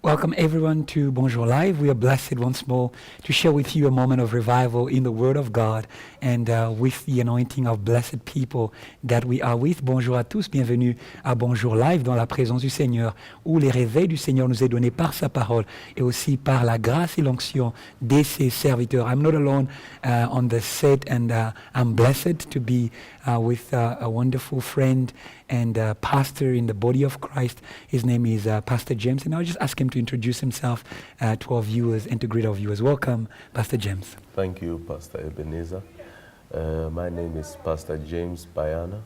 Welcome everyone to Bonjour Live. We are blessed once more to share with you a moment of revival in the Word of God and with the anointing of blessed people that we are with. Bonjour à tous, bienvenue à Bonjour Live dans la présence du Seigneur où les réveils du Seigneur nous est donné par sa parole et aussi par la grâce et l'onction de ses serviteurs. I'm not alone on the set and I'm blessed to be with a wonderful friend and pastor in the body of Christ. His name is Pastor James, and I'll just ask him to introduce himself to our viewers and to greet our viewers. Welcome, Pastor James. Thank you, Pastor Ebenezer. My name is Pastor James Bayana,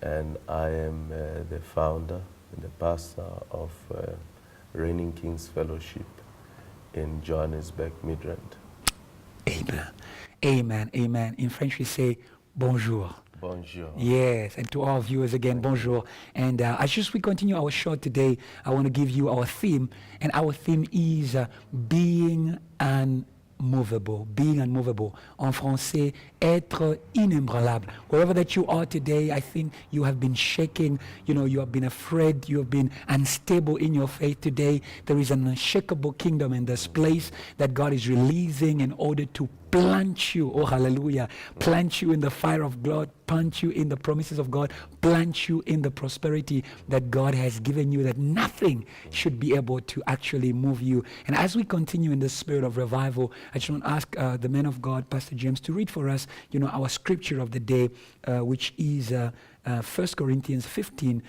and I am the founder and the pastor of Reigning Kings Fellowship in Johannesburg, Midrand. Amen. Amen. Amen. In French, we say bonjour. Bonjour. Yes, and to all viewers again, bonjour. And as we continue our show today, I want to give you our theme, and our theme is being unmovable. Being unmovable. En français, être inébranlable. Wherever that you are today, I think you have been shaking, you have been afraid, you have been unstable in your faith today. There is an unshakable kingdom in this place that God is releasing in order to plant you, oh hallelujah, plant you in the fire of God, plant you in the promises of God, plant you in the prosperity that God has given you, that nothing should be able to actually move you. And as we continue in the spirit of revival, I just want to ask the man of God, Pastor James, to read for us, our scripture of the day, which is 1 Corinthians 15,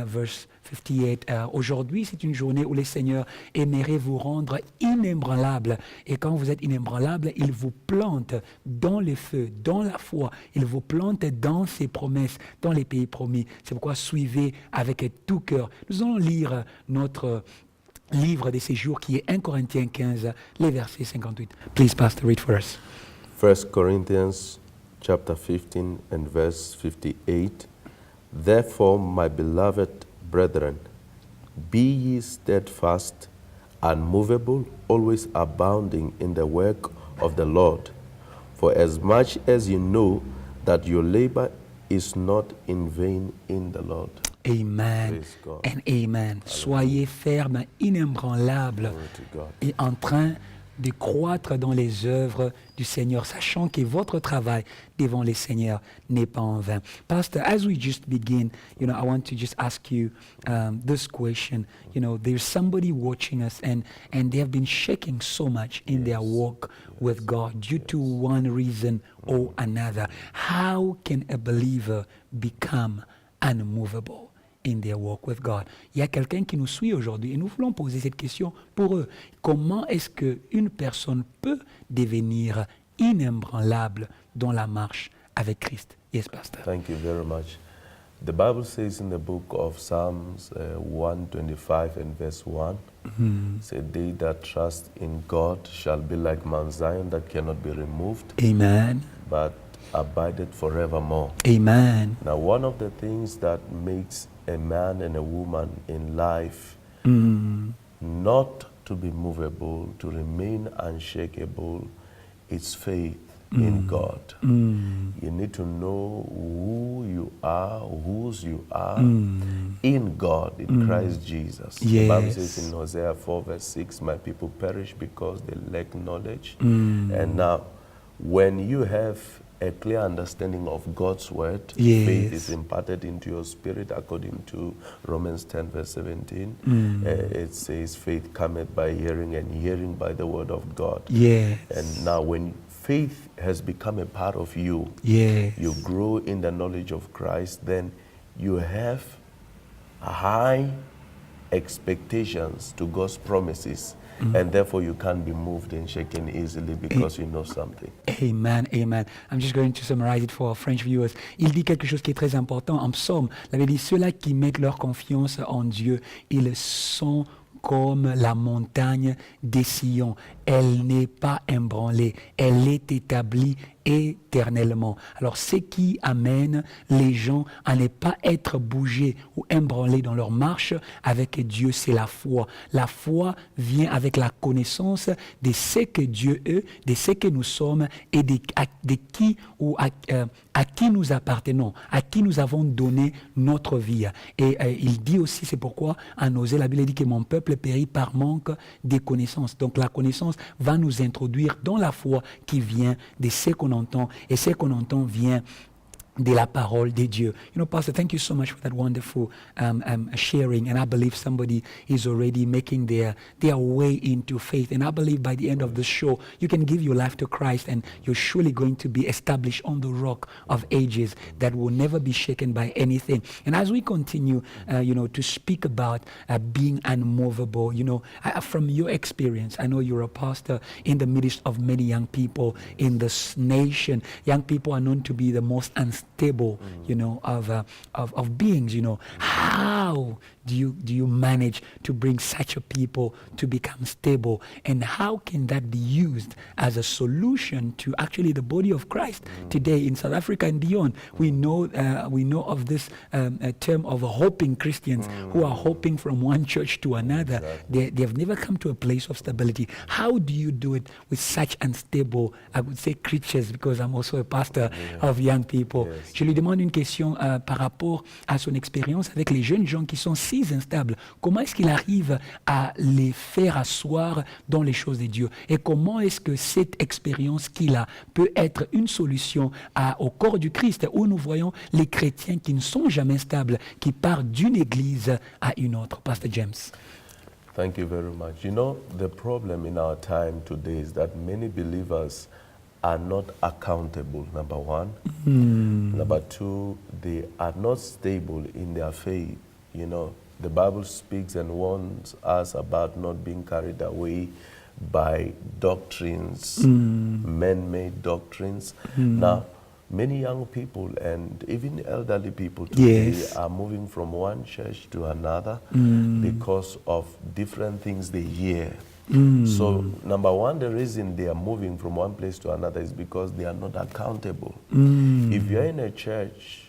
verse 58. Aujourd'hui, c'est une journée où le Seigneur aimerait vous rendre inébranlable. Et quand vous êtes inébranlable, il vous plante dans le feu, dans la foi. Il vous plante dans ses promesses, dans les pays promis. C'est pourquoi suivez avec tout cœur. Nous allons lire notre livre de ces jours qui est 1 Corinthiens 15, les versets 58. Please, Pastor, read for us. 1 Corinthians chapter 15 and verse 58. Therefore, my beloved brethren, be ye steadfast, unmovable, always abounding in the work of the Lord. For as much as you know that your labor is not in vain in the Lord. Amen and amen. Soyez fermes, inébranlables et en train de croître dans les œuvres du Seigneur, sachant que votre travail devant le Seigneur n'est pas en vain. Pastor, as we just begin, I want to just ask you this question. There's somebody watching us and they have been shaking so much in their walk with God due to one reason or another. How can a believer become unmovable in their walk with God? Il y a quelqu'un qui nous suit aujourd'hui et nous voulons poser cette question pour eux. Comment est-ce qu'une personne peut devenir inébranlable dans la marche avec Christ? Yes, Pastor. Thank you very much. The Bible says in the book of Psalms 125 and verse 1, say, they that trust in God shall be like Mount Zion that cannot be removed, Amen. but abideth forevermore. Amen. Now, one of the things that makes a man and a woman in life not to be movable, to remain unshakable, is faith in God. You need to know who you are, whose you are in God, in Christ Jesus. Yes. The Bible says in Hosea 4 verse 6, my people perish because they lack knowledge. And now, when you have a clear understanding of God's word, faith is imparted into your spirit according to Romans 10 verse 17. It says faith cometh by hearing and hearing by the word of God. Yes. And now when faith has become a part of you, you grow in the knowledge of Christ, then you have high expectations to God's promises. And therefore you can't be moved and shaken easily because you know something. Amen, amen. I'm just going to summarize it for our French viewers. Il dit quelque chose qui est très important en psaume. Il avait dit, ceux-là qui mettent leur confiance en Dieu, ils sont comme la montagne des Sion. elle n'est pas ébranlée, elle est établie éternellement. Alors, ce qui amène les gens à ne pas être bougés ou ébranlés dans leur marche avec Dieu, c'est la foi. La foi vient avec la connaissance de ce que Dieu est, de ce que nous sommes et de qui ou à qui nous appartenons, à qui nous avons donné notre vie. Et il dit aussi, c'est pourquoi en Osée, la Bible dit que mon peuple périt par manque de connaissances. Donc la connaissance va nous introduire dans la foi qui vient de ce qu'on entend. Et ce qu'on entend vient de la parole de Dieu. You know, Pastor, thank you so much for that wonderful sharing. And I believe somebody is already making their way into faith. And I believe by the end of the show, you can give your life to Christ and you're surely going to be established on the rock of ages that will never be shaken by anything. And as we continue, to speak about being unmovable, from your experience, I know you're a pastor in the midst of many young people in this nation. Young people are known to be the most unstable, of beings. How do you manage to bring such a people to become stable, and how can that be used as a solution to actually the body of Christ today in South Africa and beyond? We know of this term of hoping Christians who are hoping from one church to another. They have never come to a place of stability. How do you do it with such unstable, I would say, creatures, because I'm also a pastor of young people. Yes. Je lui demande une question par rapport à son expérience avec les jeunes gens qui sont si instables. Comment est-ce qu'il arrive à les faire asseoir dans les choses de Dieu? Et comment est-ce que cette expérience qu'il a peut être une solution au corps du Christ, où nous voyons les chrétiens qui ne sont jamais stables, qui partent d'une église à une autre? Pastor James. Thank you very much. The problem in our time today is that many believers are not accountable, number one. Number two, they are not stable in their faith. The Bible speaks and warns us about not being carried away by doctrines, man-made doctrines. Now, many young people and even elderly people today are moving from one church to another because of different things they hear. So, number one, the reason they are moving from one place to another is because they are not accountable. If you're in a church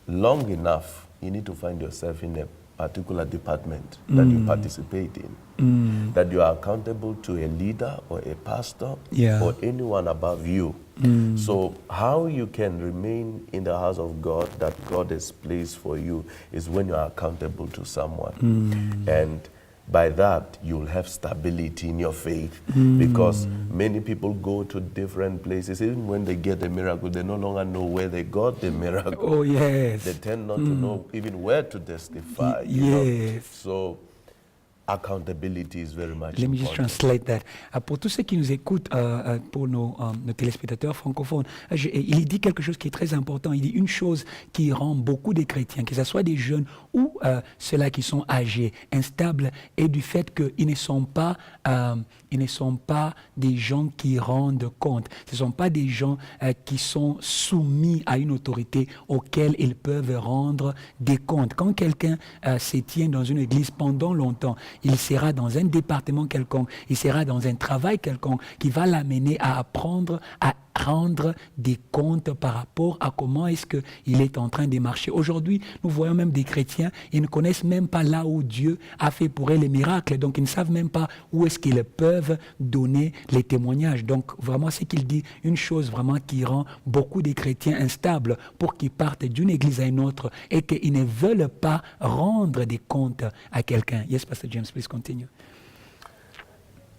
long enough, you need to find yourself in a particular department that you participate in, that you are accountable to a leader or a pastor or anyone above you. So how you can remain in the house of God that God has placed for you is when you are accountable to someone. And by that, you'll have stability in your faith, because many people go to different places. Even when they get a miracle, they no longer know where they got the miracle. Oh, yes. They tend not to know even where to testify. So accountability is very much Let me important. just translate that. Pour tous ceux qui nous écoutent, pour nos téléspectateurs francophones, il dit quelque chose qui est très important. Il dit une chose qui rend beaucoup de chrétiens, que ce soit des jeunes ou ceux-là qui sont âgés, instables, et du fait qu'ils ne sont pas des gens qui rendent compte. Ce ne sont pas des gens qui sont soumis à une autorité auquel ils peuvent rendre des comptes. Quand quelqu'un se tient dans une église pendant longtemps, il sera dans un département quelconque, il sera dans un travail quelconque qui va l'amener à apprendre à rendre des comptes par rapport à comment est-ce qu'il est en train de marcher. Aujourd'hui, nous voyons même des chrétiens, ils ne connaissent même pas là où Dieu a fait pour eux les miracles, donc ils ne savent même pas où est-ce qu'ils peuvent donner les témoignages. Donc vraiment, c'est qu'il dit une chose vraiment qui rend beaucoup de chrétiens instables pour qu'ils partent d'une église à une autre et qu'ils ne veulent pas rendre des comptes à quelqu'un. Yes, Pastor James, please continue.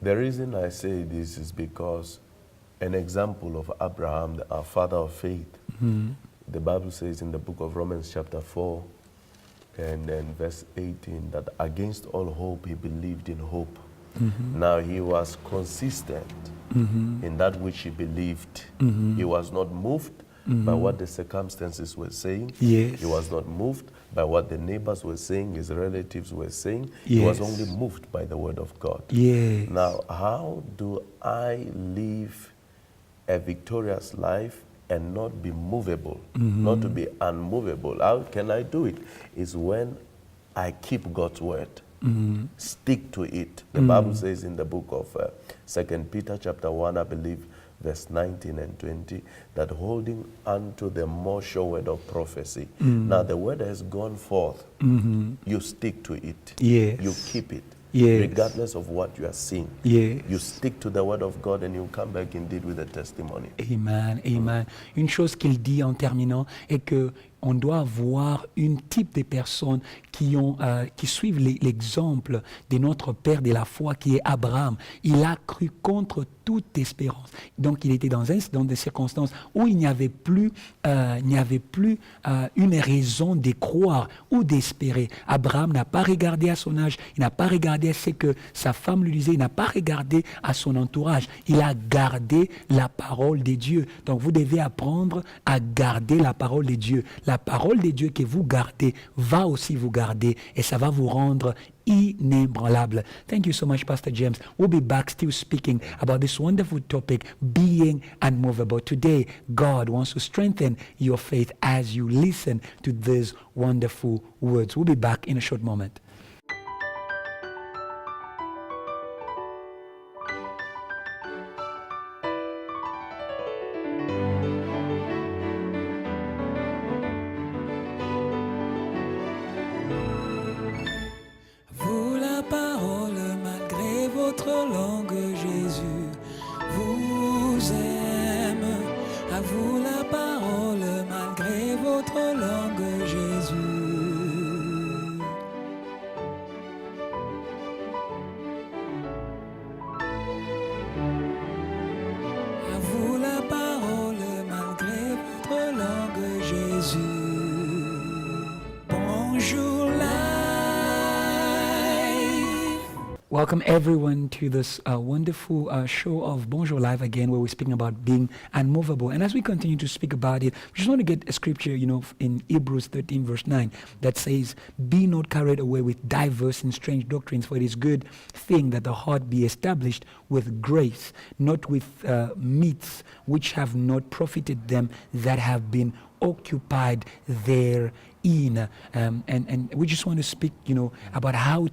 The reason I say this is because an example of Abraham, our father of faith, the Bible says in the book of Romans chapter 4 and verse 18 that against all hope he believed in hope. Now he was consistent in that which he believed. He was not moved by what the circumstances were saying. Yes. He was not moved by what the neighbors were saying, his relatives were saying. He was only moved by the word of God. Yes. Now, how do I live a victorious life and not be movable, not to be unmovable? How can I do it? Is when I keep God's word. Stick to it. The Bible says in the book of 2 Peter chapter 1, I believe, verse 19 and 20, that holding unto the more sure word of prophecy. Now the word has gone forth. You stick to it. Yes. You keep it. Yes. Regardless of what you are seeing. Yes. You stick to the word of God and you come back indeed with a testimony. Amen, amen. Une chose qu'il dit en terminant est que on doit avoir une type de personnes qui suivent l'exemple de notre père de la foi qui est Abraham. Il a cru contre toute espérance. Donc il était dans des circonstances où il n'y avait plus une raison de croire ou d'espérer. Abraham n'a pas regardé à son âge, il n'a pas regardé à ce que sa femme lui disait, il n'a pas regardé à son entourage. Il a gardé la parole de Dieu. Donc vous devez apprendre à garder la parole de Dieu. La parole de Dieu que vous gardez va aussi vous garder et ça va vous rendre inébranlable. Thank you so much, Pastor James. We'll be back still speaking about this wonderful topic, being unmovable. Today, God wants to strengthen your faith as you listen to these wonderful words. We'll be back in a short moment. Vous la parole malgré votre langue, Jésus vous aime. À vous la parole malgré votre langue, Jésus. À vous la parole malgré votre langue, Jésus. Bonjour life. Welcome everyone to this wonderful show of Bonjour Live again, where we're speaking about being unmovable. And as we continue to speak about it, we just want to get a scripture, in Hebrews 13 verse 9 that says, "Be not carried away with diverse and strange doctrines, for it is good thing that the heart be established with grace, not with meats which have not profited them that have been occupied therein." And we just want to speak, about how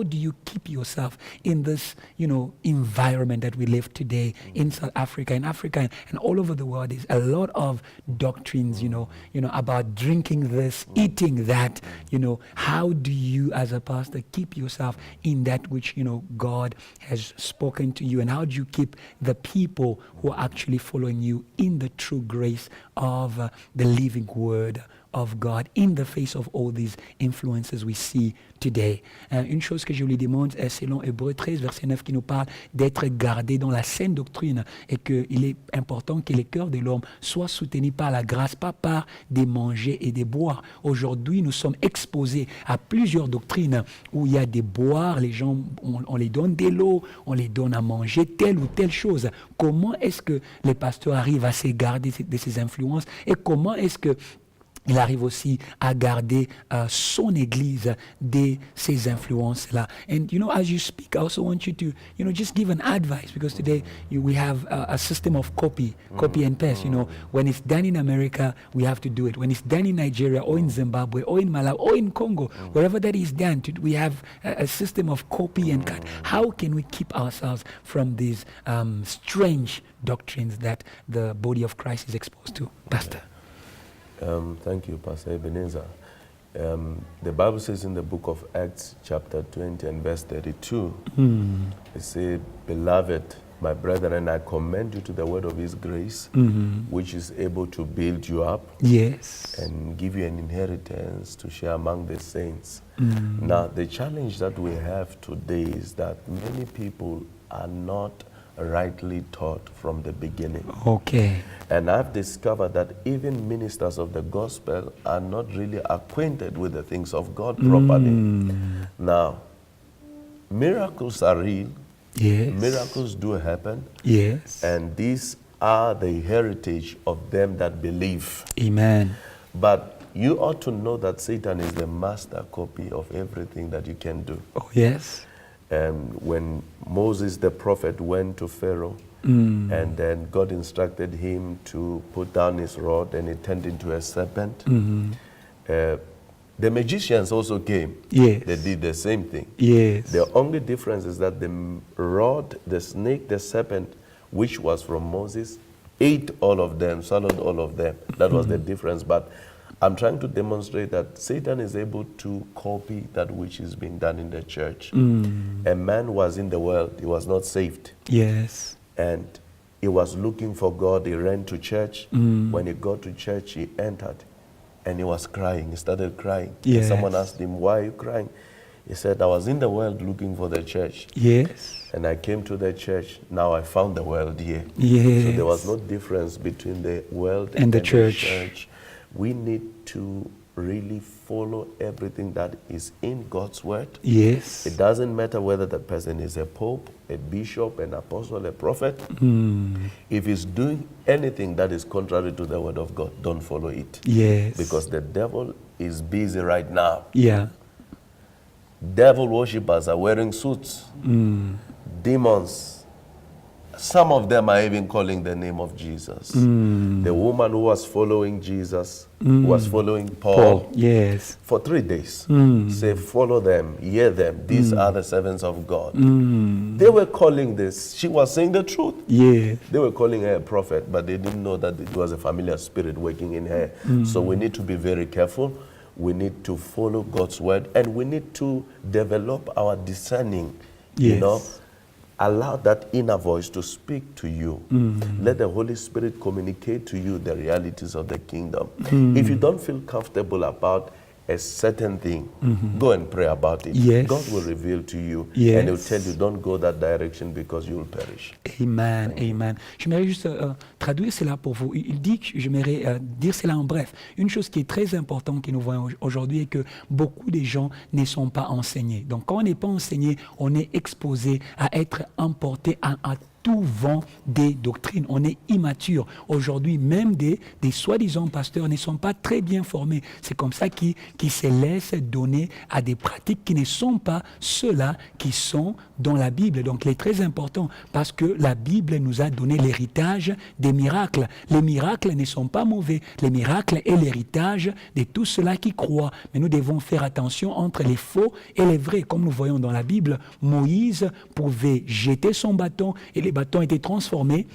do you keep yourself in this, environment that we live today in South Africa, and all over the world. There's a lot of doctrines, about drinking this, eating that. How do you, as a pastor, keep yourself in that which God has spoken to you, and how do you keep the people who are actually following you in the true grace of the living Word of God in the face of all these influences we see today. Une chose que je lui demande, selon Hébreux 13, verset 9, qui nous parle d'être gardé dans la saine doctrine, et qu'il est important que le cœur de l'homme soit soutenu par la grâce, pas par des manger et des boire. Aujourd'hui, nous sommes exposés à plusieurs doctrines où il y a des boires, les gens, on les donne de l'eau, on les donne à manger telle ou telle chose. Comment est-ce que les pasteurs arrivent à se garder de ces influences, et comment est-ce que il arrive aussi à garder son église de ces influences-là. And as you speak, I also want you to, just give an advice, because today we have a system of copy and paste. When it's done in America, we have to do it. When it's done in Nigeria or in Zimbabwe or in Malawi or in Congo, wherever that is done, we have a system of copy and cut. How can we keep ourselves from these strange doctrines that the body of Christ is exposed to? Pastor. Thank you, Pastor Ebenezer. The Bible says in the book of Acts, chapter 20 and verse 32, it says, "Beloved, my brethren, I commend you to the word of his grace, which is able to build you up, Yes. and give you an inheritance to share among the saints." Now, the challenge that we have today is that many people are not rightly taught from the beginning. Okay. And I've discovered that even ministers of the gospel are not really acquainted with the things of God properly. Now, miracles are real. Yes. Miracles do happen. Yes. And these are the heritage of them that believe. Amen. But you ought to know that Satan is the master copy of everything that you can do. Oh, yes. When Moses the prophet went to Pharaoh, and then God instructed him to put down his rod, and it turned into a serpent. The magicians also came. Yes. They did the same thing. Yes. The only difference is that the rod, the snake, the serpent, which was from Moses, ate all of them, swallowed all of them. That was the difference. But I'm trying to demonstrate that Satan is able to copy that which is being done in the church. A man was in the world, he was not saved. Yes. And he was looking for God, he ran to church. When he got to church, he entered. And he was crying, he started crying. And Yes. someone asked him, why are you crying? He said, I was in the world looking for the church. Yes. And I came to the church, now I found the world here. Yes. So there was no difference between the world And the church. We need to really follow everything that is in God's word. Yes. It doesn't matter whether the person is a pope, a bishop, an apostle, a prophet. If he's doing anything that is contrary to the word of God, don't follow it. Yes. Because the devil is busy right now. Yeah. Devil worshippers are wearing suits. Demons. Some of them are even calling the name of Jesus. The woman who was following Jesus, who was following Paul, Yes. for 3 days. Say, follow them, hear them. These are the servants of God. They were calling this. She was saying the truth. Yes. They were calling her a prophet, but they didn't know that it was a familiar spirit working in her. So we need to be very careful. We need to follow God's word, and we need to develop our discerning. You Yes. know, allow that inner voice to speak to you. Let the Holy Spirit communicate to you the realities of the kingdom. If you don't feel comfortable about a certain thing, go and pray about it. Yes. God will reveal to you, Yes. and He'll tell you, don't go that direction because you'll perish. Amen, amen. J'aimerais juste traduire cela pour vous. Il dit que j'aimerais dire cela en bref. Une chose qui est très importante que nous voyons aujourd'hui est que beaucoup de gens ne sont pas enseignés. Donc quand on n'est pas enseigné, on est exposé à être emporté à tout vent des doctrines. On est immature. Aujourd'hui, même des soi-disant pasteurs ne sont pas très bien formés. C'est comme ça qu'ils se laissent donner à des pratiques qui ne sont pas ceux-là qui sont dans la Bible. Donc, il est très important parce que la Bible nous a donné l'héritage des miracles. Les miracles ne sont pas mauvais. Les miracles est l'héritage de tout cela qui croient. Mais nous devons faire attention entre les faux et les vrais. Comme nous voyons dans la Bible, Moïse pouvait jeter son bâton et les bâtons étaient transformés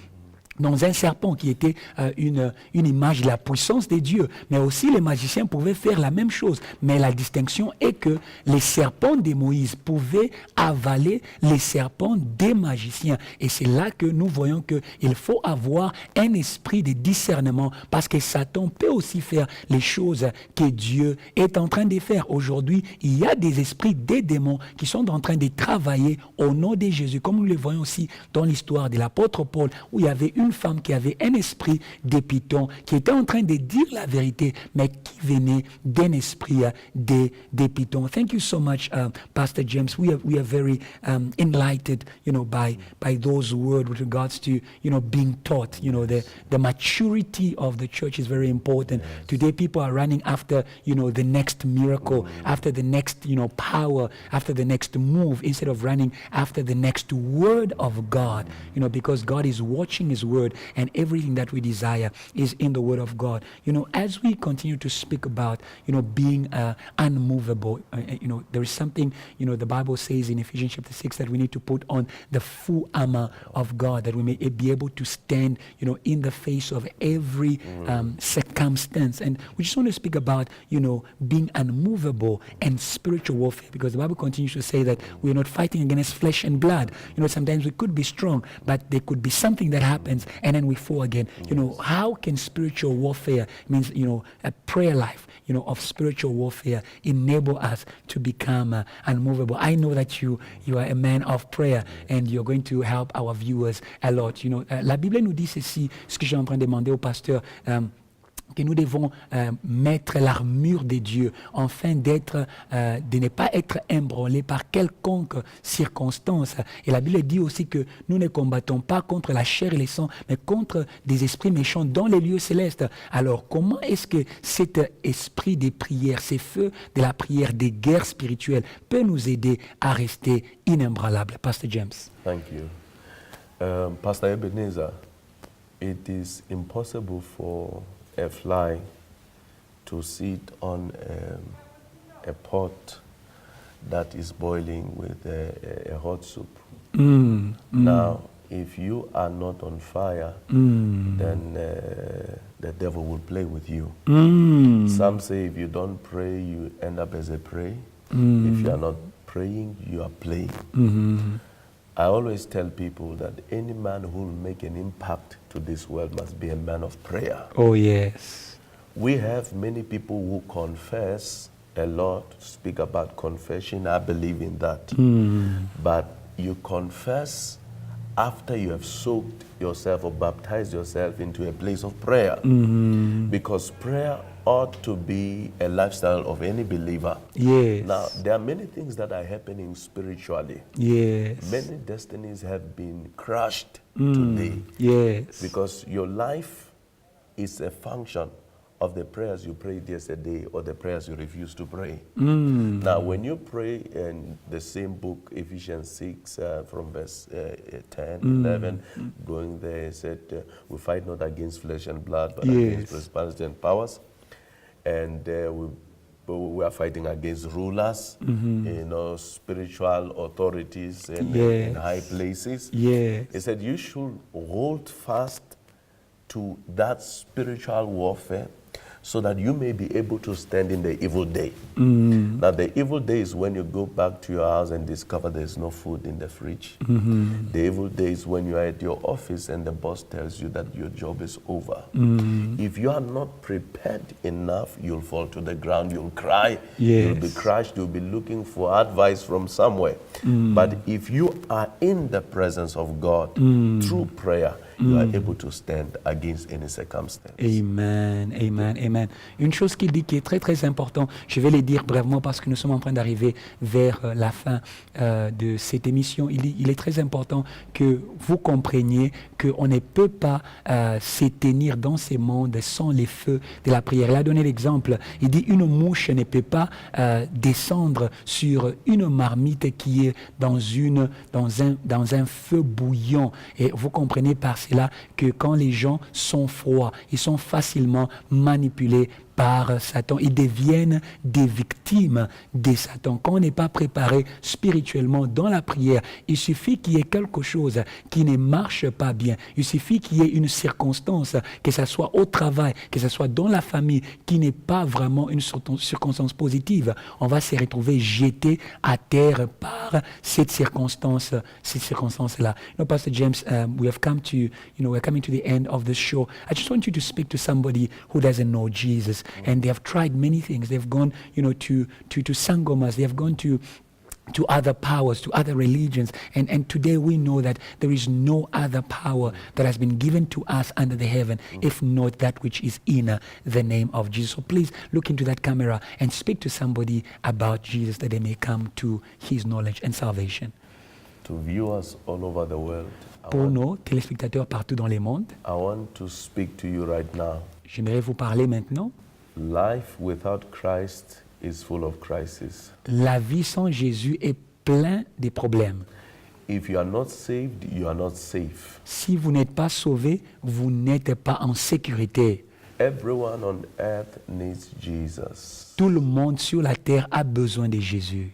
dans un serpent qui était une image de la puissance des dieux. Mais aussi les magiciens pouvaient faire la même chose. Mais la distinction est que les serpents de Moïse pouvaient avaler les serpents des magiciens. Et c'est là que nous voyons qu'il faut avoir un esprit de discernement parce que Satan peut aussi faire les choses que Dieu est en train de faire. Aujourd'hui, il y a des esprits, des démons qui sont en train de travailler au nom de Jésus. Comme nous le voyons aussi dans l'histoire de l'apôtre Paul où il y avait une femme qui avait un esprit de python, qui était en train de dire la vérité, mais qui venait d'un esprit de python. Thank you so much, Pastor James. We are very enlightened, by those words with regards to, being taught. The maturity of the church is very important. Yes. Today, people are running after, the next miracle, after the next, power, after the next move, instead of running after the next word of God, because God is watching His word, and everything that we desire is in the word of God. As we continue to speak about, being unmovable, there is something, the Bible says in Ephesians chapter 6 that we need to put on the full armor of God, that we may be able to stand, in the face of every circumstance. And we just want to speak about, being unmovable and spiritual warfare, because the Bible continues to say that we're not fighting against flesh and blood. Sometimes we could be strong, but there could be something that happens and then we fall again. How can spiritual warfare, means, a prayer life, of spiritual warfare enable us to become unmovable? I know that you are a man of prayer and you're going to help our viewers a lot. La Bible nous dit ceci, ce que j'ai en train de demander au pasteur, que nous devons mettre l'armure de Dieu afin de ne pas être ébranlés par quelconque circonstance. Et la Bible dit aussi que nous ne combattons pas contre la chair et le sang, mais contre des esprits méchants dans les lieux célestes. Alors, comment est-ce que cet esprit des prières, ces feux de la prière, des guerres spirituelles, peut nous aider à rester inébranlables? Pastor James. Thank you. Pastor Ebenezer, it is impossible for a fly to sit on a pot that is boiling with a hot soup. Now, if you are not on fire, then the devil will play with you. Some say if you don't pray, you end up as a prey. If you are not praying, you are playing. I always tell people that any man who will make an impact to this world must be a man of prayer. Oh, yes. We have many people who confess a lot, speak about confession. I believe in that. But you confess after you have soaked yourself or baptized yourself into a place of prayer. Because prayer ought to be a lifestyle of any believer. Yes. Now, there are many things that are happening spiritually. Yes. Many destinies have been crushed today. Yes. Because your life is a function of the prayers you prayed yesterday or the prayers you refuse to pray. Now, when you pray in the same book, Ephesians 6, from verse 10, 11, going there, it said, we fight not against flesh and blood, but against principalities and powers. And we are fighting against rulers, spiritual authorities in high places. Yes. He said, you should hold fast to that spiritual warfare so that you may be able to stand in the evil day. Now, the evil day is when you go back to your house and discover there's no food in the fridge. The evil day is when you are at your office and the boss tells you that your job is over. If you are not prepared enough, you'll fall to the ground, you'll cry, you'll be crushed, you'll be looking for advice from somewhere. But if you are in the presence of God through prayer, you are able to stand against any circumstance. Amen, amen, amen. Une chose qu'il dit qui est très très important, je vais le dire brièvement parce que nous sommes en train d'arriver vers la fin de cette émission. Il est très important que vous compreniez qu'on ne peut pas se tenir dans ce monde sans les feux de la prière. Il a donné l'exemple, il dit une mouche ne peut pas descendre sur une marmite qui est dans un feu bouillant. Et vous comprenez par cela que quand les gens sont froids, ils sont facilement manipulés par Satan. Ils deviennent des victimes de Satan. Quand on n'est pas préparé spirituellement dans la prière, il suffit qu'il y ait quelque chose qui ne marche pas bien. Il suffit qu'il y ait une circonstance, que ce soit au travail, que ce soit dans la famille, qui n'est pas vraiment une circonstance positive. On va se retrouver jeté à terre par cette circonstance-là. Pastor James, we're coming to the end of the show. I just want you to speak to somebody who doesn't know Jesus. And they have tried many things. They've gone, to sangomas. They have gone to other powers, to other religions. And today we know that there is no other power that has been given to us under the heaven, if not that which is in the name of Jesus. So please look into that camera and speak to somebody about Jesus that they may come to his knowledge and salvation. To viewers all over the world, Pour nos téléspectateurs partout dans le monde, I want to speak to you right now. j'aimerais vous parler maintenant. Life without Christ is full of crises. La vie sans Jésus est plein de problèmes. If you are not saved, you are not safe. Si vous n'êtes pas sauvé, vous n'êtes pas en sécurité. Everyone on earth needs Jesus. Tout le monde sur la terre a besoin de Jésus.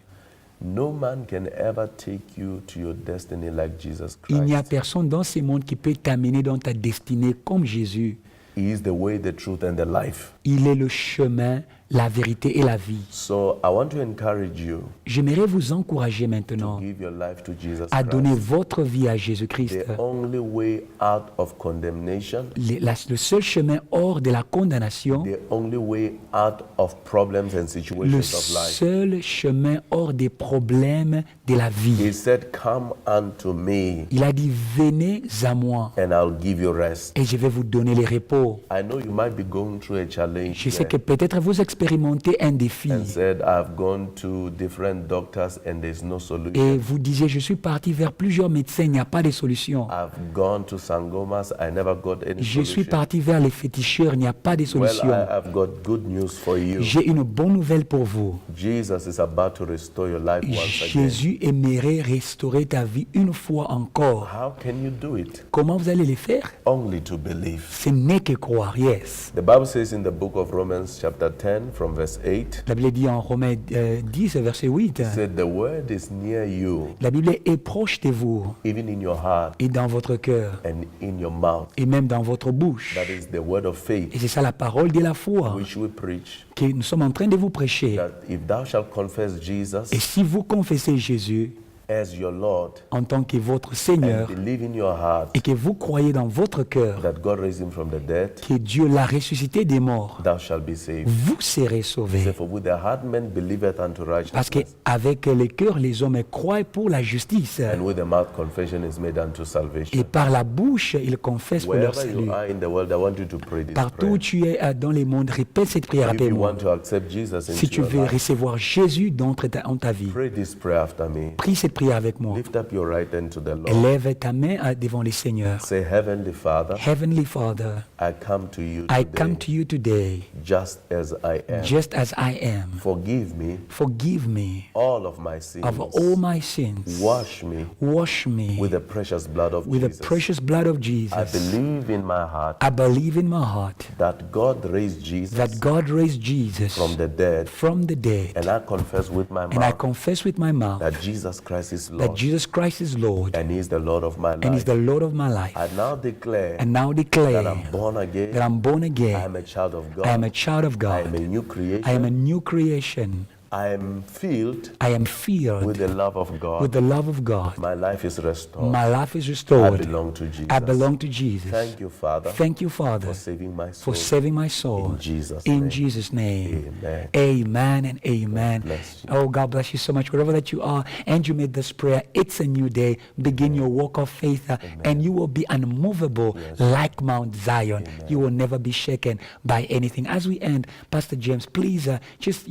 No man can ever take you to your destiny like Jesus Il n'y a Christ. personne dans ce monde qui peut t'amener dans ta destinée comme Jésus. He is the way, the truth, and the life. Il est le chemin, la vérité et la vie. So I want to encourage you J'aimerais vous encourager to maintenant give your life to Jesus à donner Christ. votre vie à Jésus-Christ. The only way out of condemnation, Le seul chemin hors de la condamnation, the only way out of problems and le situations of life. seul chemin hors des problèmes de la vie. He said, come unto me Il a dit, venez à moi and I'll give you rest. et je vais vous donner le repos. I know you might be going through a challenge Je sais here que peut-être vous expérimentez un défi and said, I've gone to different doctors and there's no et solution. vous disiez, je suis parti vers plusieurs médecins, il n'y a pas de solution. I've gone to Sangomas, I never got any Je suis solution. parti vers les féticheurs, il n'y a pas de Well, solution. I've got good news for you. J'ai une bonne nouvelle pour vous. Jesus is about to restore your life once again. Jésus aimerait restaurer ta vie une fois encore. How can you do it? Comment vous allez le faire? Only to believe. Ce n'est que croire, yes. The Bible says in the book of Romans chapter 10 from verse 8, La Bible dit en Romains 10, verset 8, said, the word is near you, la Bible est proche de vous even in your heart et dans votre cœur and in your mouth. et même dans votre bouche. That is the word of faith Et c'est ça la parole de la foi which we preach, que nous sommes en train de vous prêcher. that if thou shalt confess Jesus Et si vous confessez Jésus as your Lord en tant que votre and Seigneur believe in your heart et que vous croyez dans votre cœur that God raised him from the dead, que Dieu l'a ressuscité des morts, thou shalt be saved. vous serez Say, sauvés. for with the heart man believeth unto Parce righteousness, qu'avec le cœur, les hommes croient pour la justice. and with the mouth confession is made unto Et salvation. par la bouche, ils confessent pour leur Wherever salut. you are in the world, I want you to pray this Partout où prayer. tu es dans le monde, répète cette prière If après you moi. want to accept Jesus Si into tu your veux life, recevoir Jésus dans ta vie, pray this prayer after me. prie cette prière avec moi. Lift up your right hand to the Lord. Élève ta main devant le Seigneur. Say, Heavenly Father, Heavenly Father, I come to you I today come to you today just as I am. just as I am. Forgive me Forgive me all of my sins. of all my sins. Wash me Wash me with the precious blood of with the Jesus. precious blood of I Jesus. believe in my heart I believe in my heart that God raised Jesus that God raised Jesus from the dead, from the dead. and I confess with my And I mouth confess with my mouth that Jesus Christ is that Lord Jesus Christ is Lord and He is the Lord of my and He's life. the Lord of my life. I now declare And now that declare I'm born again. that I'm born I again. am a child of God. I am a child of I am a God. new creation. I am a new creation. I am filled I am filled with the love of God. with the love of God. My life is restored. My life is I restored. belong to Jesus. I belong to Jesus. Thank you, Father, Thank you, Father, for saving my for soul. saving my soul. In Jesus' In name. Jesus' name. Amen. Amen and amen. God bless you. Oh, God bless you so much. Wherever that you are, and you made this prayer, it's a new day. Begin your walk of faith, and you will be unmovable like Mount Zion. You will never be shaken by anything. As we end, Pastor James, please just,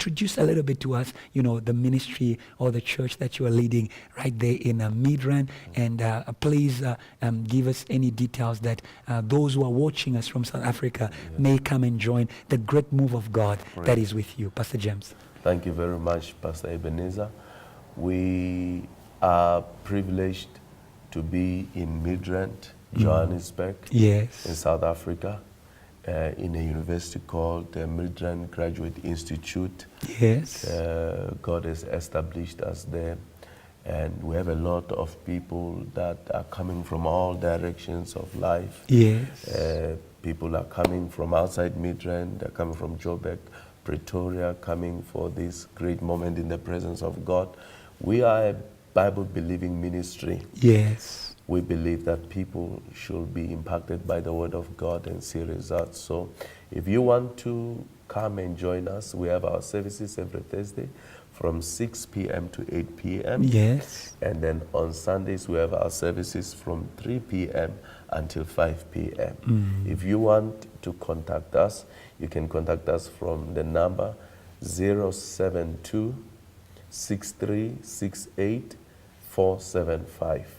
introduce a little bit to us, the ministry or the church that you are leading right there in Midrand. And please give us any details that those who are watching us from South Africa may come and join the great move of God that is with you. Pastor James. Thank you very much, Pastor Ebenezer. We are privileged to be in Midrand, Johannesburg, Yes. in South Africa, in a university called Midrand Graduate Institute. Yes. God has established us there, and we have a lot of people that are coming from all directions of life. Yes. People are coming from outside Midrand, they're coming from Joburg, Pretoria, coming for this great moment in the presence of God. We are a Bible-believing ministry. Yes. We believe that people should be impacted by the Word of God and see results. So if you want to come and join us, we have our services every Thursday from 6 p.m. to 8 p.m. Yes. And then on Sundays, we have our services from 3 p.m. until 5 p.m. If you want to contact us, you can contact us from the number 072 6368 475.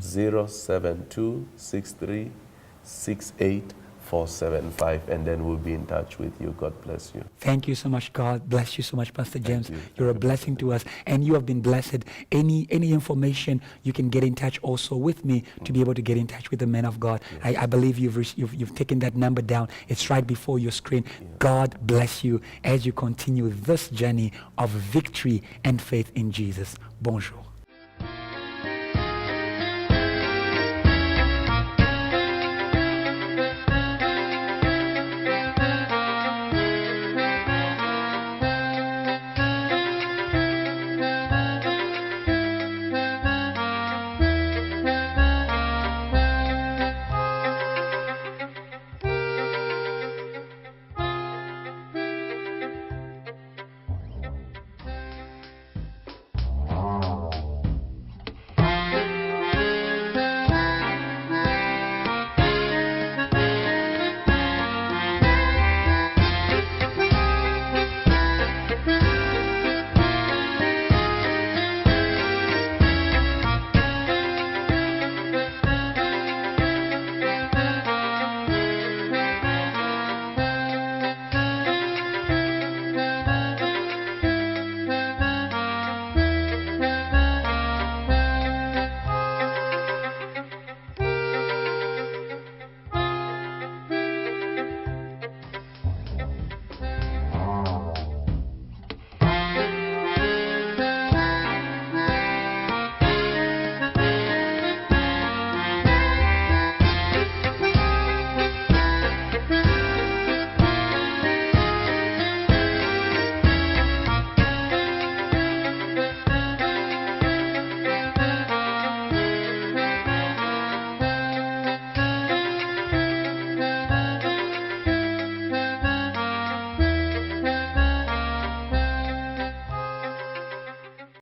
072 6368 475, and then we'll be in touch with you. God bless you. Thank you so much. God bless you so much, Pastor James. you. You're a blessing to us, and you have been blessed. Any information, you can get in touch also with me to be able to get in touch with the man of God. I believe you've taken that number down. It's right before your screen. God bless you as you continue this journey of victory and faith in Jesus. Bonjour.